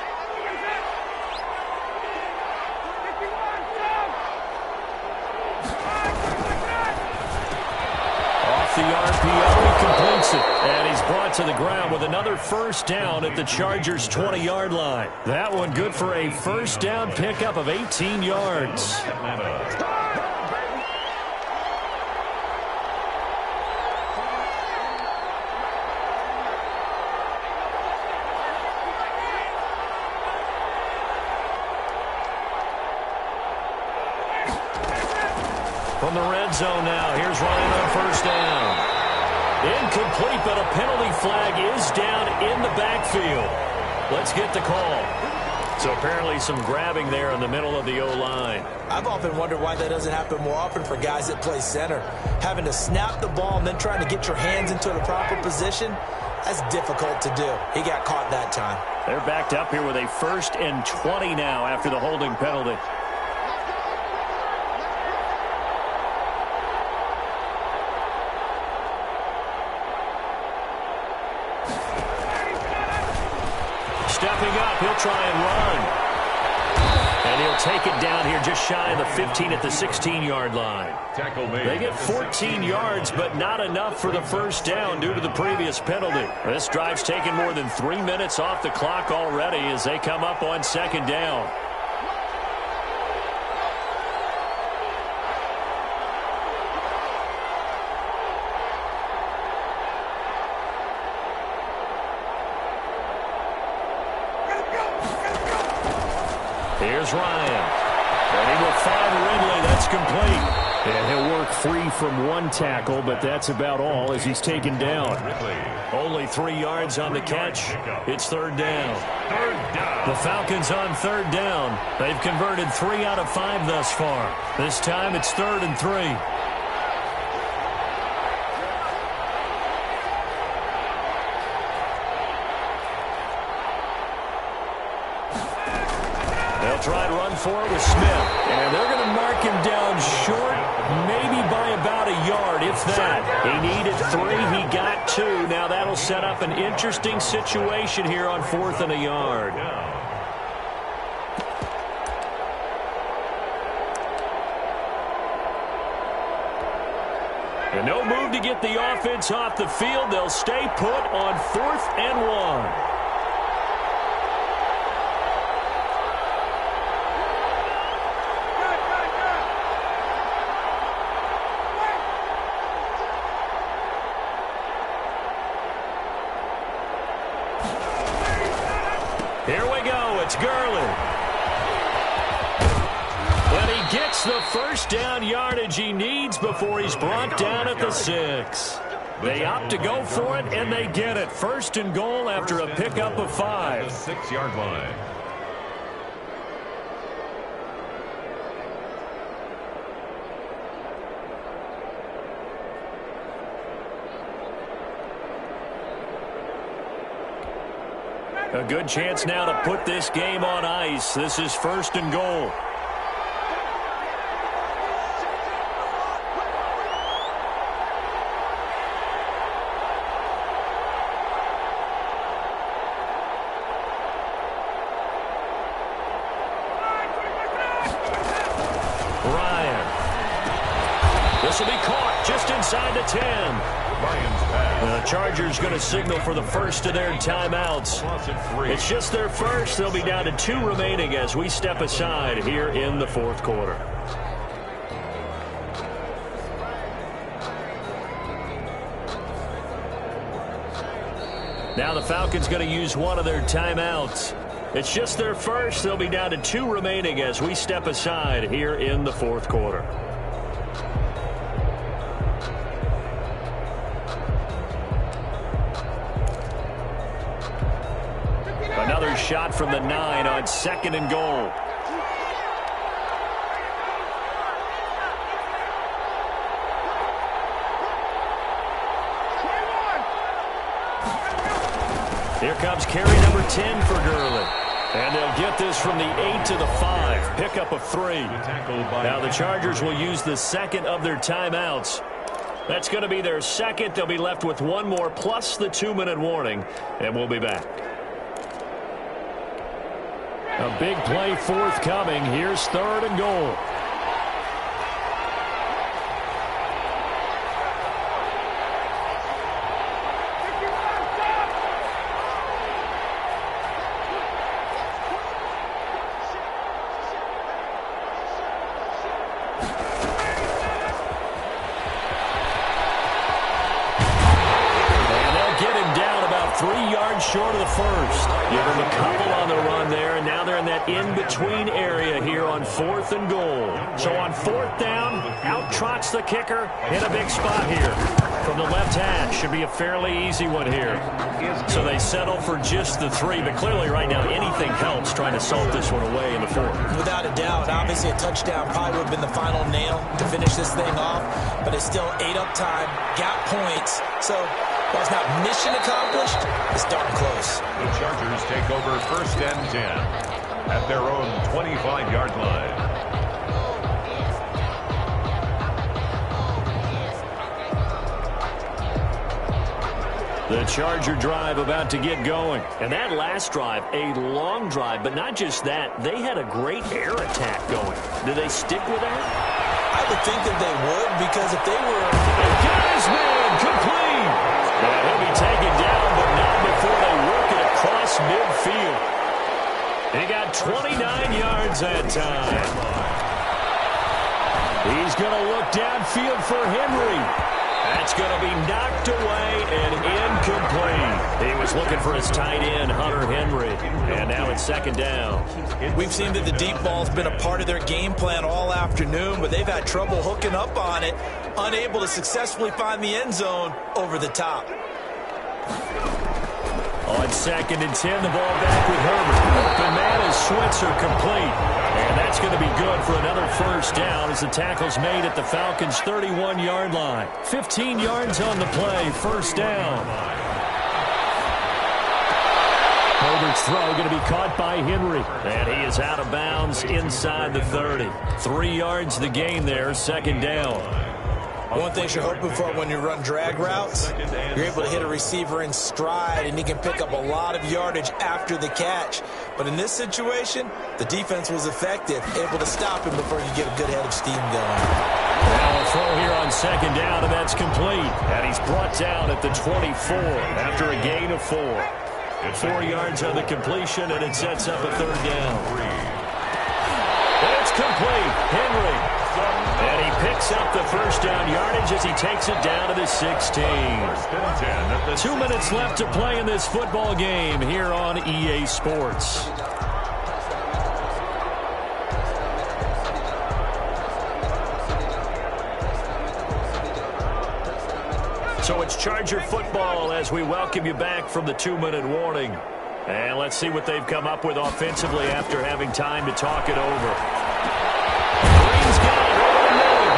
The RPO, he completes it. And he's brought to the ground with another 1st down at the Chargers' 20-yard line. That one good for a 1st down pickup of 18 yards. From the red zone now, here's Ryan on 1st down. Incomplete, but a penalty flag is down in the backfield. Let's get the call. So apparently some grabbing there in the middle of the O-line. I've often wondered why that doesn't happen more often for guys that play center. Having to snap the ball and then trying to get your hands into the proper position, that's difficult to do. He got caught that time. They're backed up here with a 1st and 20 now after the holding penalty. Stepping up, he'll try and run. And he'll take it down here just shy of the 15 at the 16-yard line. They get 14 yards, but not enough for the 1st down due to the previous penalty. This drive's taken more than 3 minutes off the clock already as they come up on 2nd down. Here's Ryan. And he will find Ridley. That's complete. And he'll work free from one tackle, but that's about all as he's taken down. Only 3 yards on the catch. It's third down. The Falcons on third down. They've converted 3 out of 5 thus far. This time it's 3rd and 3. They'll try to run for it with Smith. And they're going to mark him down short, maybe by about a yard, if that. He needed 3. He got 2. Now that'll set up an interesting situation here on 4th and a yard. And no move to get the offense off the field. They'll stay put on 4th and 1. Here we go. It's Gurley. And he gets the first down yardage he needs before he's brought down at the 6. They opt to go for it, and they get it. 1st and goal after a pickup of 5. 6-yard line. A good chance now to put this game on ice. This is 1st and goal. Ryan. This will be caught just inside the 10. The Chargers going to signal for the first of their timeouts. It's just their first. They'll be down to 2 remaining as we step aside here in the 4th quarter. Now the Falcons going to use one of their timeouts. It's just their first. They'll be down to 2 remaining as we step aside here in the 4th quarter. Another shot from the 9 on 2nd and goal. Here comes carry number 10 for Gurley. And they'll get this from the 8 to the 5. Pickup of 3. Now the Chargers will use the 2nd of their timeouts. That's going to be their 2nd. They'll be left with 1 more plus the 2-minute warning. And we'll be back. A big play forthcoming. Here's 3rd and goal. And they'll get him down about 3 yards short of the first. Give him a couple on the run there, and now they're in that in-between area here on 4th and goal. So on 4th down, out trots the kicker in a big spot here. From the left hash, should be a fairly easy one here. So they settle for just the 3, but clearly right now anything helps trying to salt this one away in the 4th. Without a doubt, obviously a touchdown probably would have been the final nail to finish this thing off, but it's still 8 up time, got points, so while it's not mission accomplished, it's darn close. The Chargers take over 1st and 10 at their own 25-yard line. The Charger drive about to get going. And that last drive, a long drive, but not just that. They had a great air attack going. Do they stick with that? I would think that they would, because if they were... Got his man complete. And he'll be taken down, but not before they work it across midfield. He got 29 yards that time. He's going to look downfield for Henry. That's going to be knocked away and incomplete. He was looking for his tight end, Hunter Henry. Henry. And now it's second down. We've seen that the deep ball's been a part of their game plan all afternoon, but they've had trouble hooking up on it, unable to successfully find the end zone over the top. On second and 10, the ball back with Herbert. Open man is Switzer complete. And that's going to be good for another first down as the tackle's made at the Falcons' 31-yard line. 15 yards on the play, first down. Herbert's throw going to be caught by Henry. And he is out of bounds inside the 30. 3 yards the gain there, second down. One thing you're hoping for when you run drag routes, you're able to hit a receiver in stride, and he can pick up a lot of yardage after the catch. But in this situation, the defense was effective, able to stop him before you get a good head of steam going. Now a throw here on second down, and that's complete. And he's brought down at the 24 after a gain of 4. 4 yards on the completion, and it sets up a third down. It's complete. Henry. And he picks up the first down yardage as he takes it down to the 16. 2 minutes left to play in this football game here on EA Sports. So it's Charger football as we welcome you back from the 2-minute warning. And let's see what they've come up with offensively after having time to talk it over. Green's got it over the middle.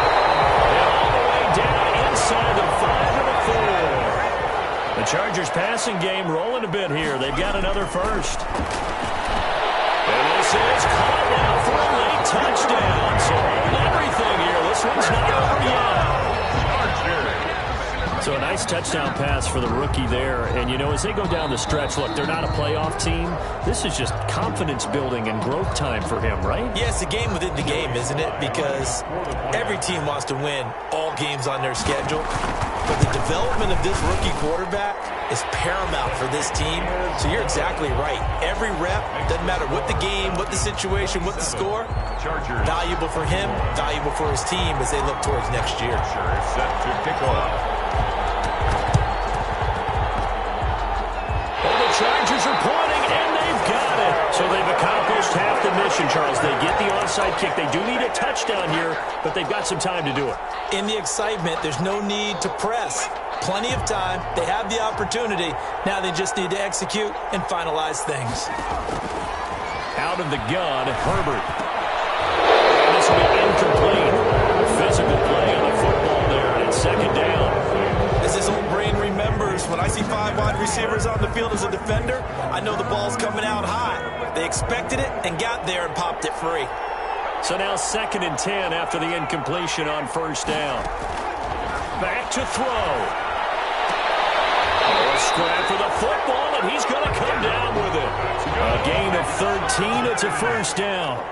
And all the way down inside the 5 and the 4. The Chargers passing game rolling a bit here. They've got another first. And this is caught now for a late touchdown. So everything here. This one's not over yet. So a nice touchdown pass for the rookie there. And, you know, as they go down the stretch, look, they're not a playoff team. This is just confidence building and growth time for him, right? Yeah, it's a game within the game, isn't it? Because every team wants to win all games on their schedule. But the development of this rookie quarterback is paramount for this team. So you're exactly right. Every rep, doesn't matter what the game, what the situation, what the score, valuable for him, valuable for his team as they look towards next year. Set to kick off. Chargers are pointing, and they've got it. So they've accomplished half the mission, Charles. They get the onside kick. They do need a touchdown here, but they've got some time to do it. In the excitement, there's no need to press. Plenty of time. They have the opportunity. Now they just need to execute and finalize things. Out of the gun, Herbert. This will be incomplete. Physical play on the football there, and it's second down. As his old brain remembers, when I see 5 wide receivers on the field as a defender, I know the ball's coming out high. They expected it and got there and popped it free. So now second and 10 after the incompletion on first down. Back to throw. A scrap for the football, and he's going to come down with it. A gain of 13. It's a first down.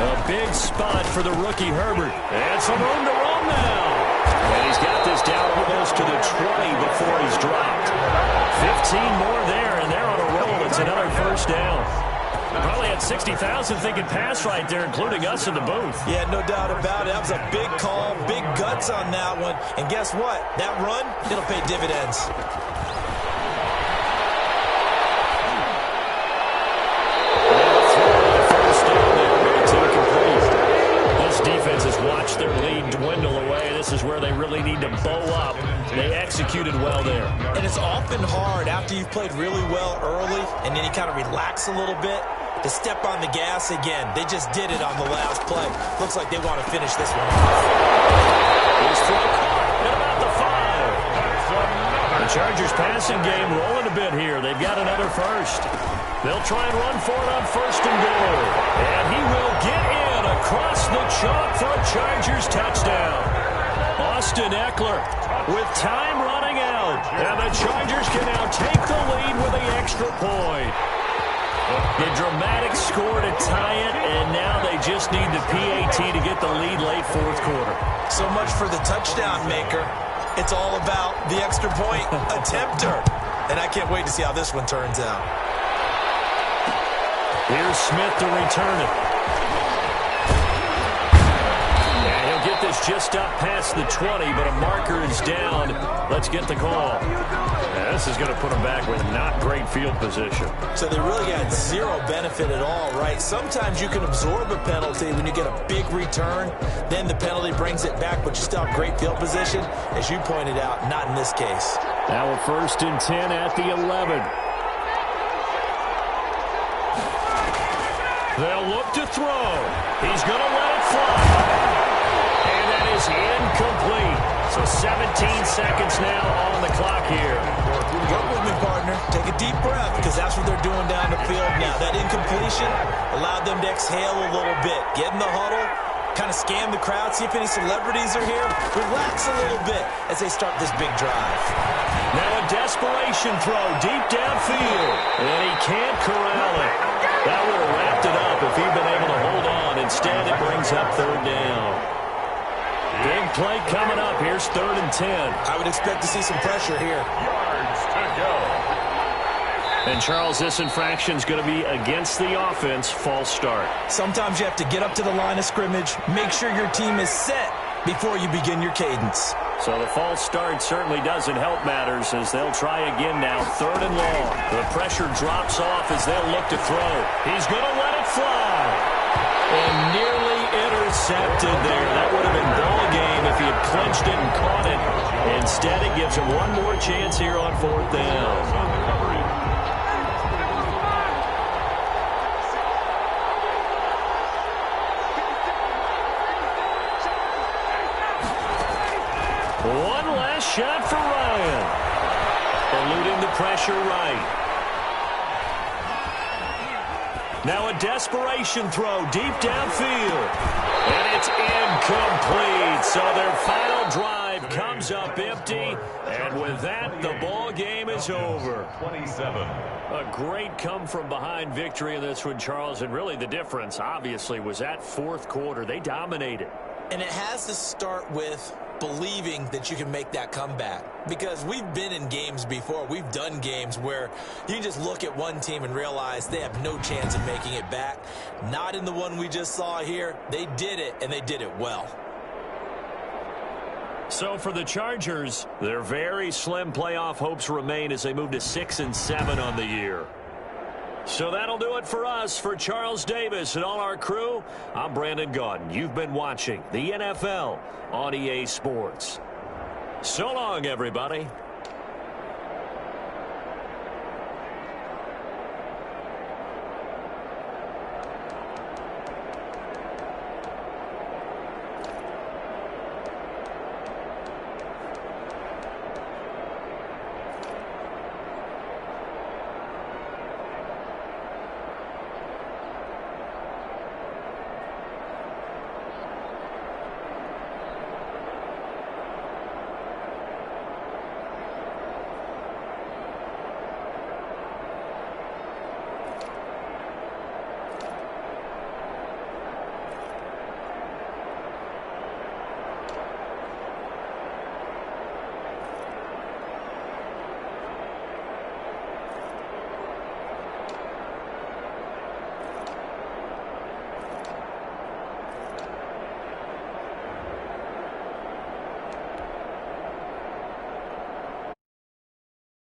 A big spot for the rookie Herbert. And some room to run now. And he's got this down almost to the 20 before he's dropped. 15 more there, and they're on a roll. It's another first down. Probably had 60,000 thinking pass right there, including us in the booth. Yeah, no doubt about it. That was a big call, big guts on that one. And guess what? That run, it'll pay dividends. Defense has watched their lead dwindle away. This is where they really need to bow up. They executed well there. And it's often hard after you've played really well early and then you kind of relax a little bit to step on the gas again. They just did it on the last play. Looks like they want to finish this one off. Here's throw caught at about the 5. The Chargers passing game rolling a bit here. They've got another first. They'll try and run for it on first and goal. And he will get in across the chalk for a Chargers touchdown. Austin Eckler with time running out. And the Chargers can now take the lead with the extra point. The dramatic score to tie it, and now they just need the PAT to get the lead late fourth quarter. So much for the touchdown maker. It's all about the extra point attempter. And I can't wait to see how this one turns out. Here's Smith to return it. And he'll get was just up past the 20, but a marker is down. Let's get the call. Yeah, this is going to put them back with not great field position. So they really got zero benefit at all, right? Sometimes you can absorb a penalty when you get a big return. Then the penalty brings it back, but you still have great field position. As you pointed out, not in this case. Now a 1st and 10 at the 11. They'll look to throw. He's going to let it fly. And that is incomplete. So 17 seconds now on the clock here. Work with me, partner. Take a deep breath, because that's what they're doing down the field now. That incompletion allowed them to exhale a little bit. Get in the huddle, kind of scan the crowd, see if any celebrities are here. Relax a little bit as they start this big drive. Now a desperation throw deep downfield. And he can't corral it. That would have wrapped it up if he'd been able to hold on. Instead, it brings up 3rd down. Big play coming up. Here's 3rd and 10. I would expect to see some pressure here. Yards to go. And, Charles, this infraction's going to be against the offense. False start. Sometimes you have to get up to the line of scrimmage, make sure your team is set before you begin your cadence. So the false start certainly doesn't help matters as they'll try again now. 3rd and long. The pressure drops off as they'll look to throw. He's going to let it fly. And nearly intercepted there. That would have been ball game if he had clinched it and caught it. Instead, it gives him one more chance here on 4th down. One last shot for Ryan. Eluding the pressure right. Now a desperation throw deep downfield. And it's incomplete. So their final drive comes up empty. And with that, the ball game is over. 27. A great come-from-behind victory in this one, Charles. And really the difference, obviously, was that 4th quarter. They dominated. And it has to start with believing that you can make that comeback. Because we've been in games before. We've done games where you can just look at one team and realize they have no chance of making it back. Not in the one we just saw here. They did it, and they did it well. So for the Chargers, their very slim playoff hopes remain as they move to 6-7 on the year. So that'll do it for us. For Charles Davis and all our crew, I'm Brandon Gaudin. You've been watching the NFL on EA Sports. So long, everybody.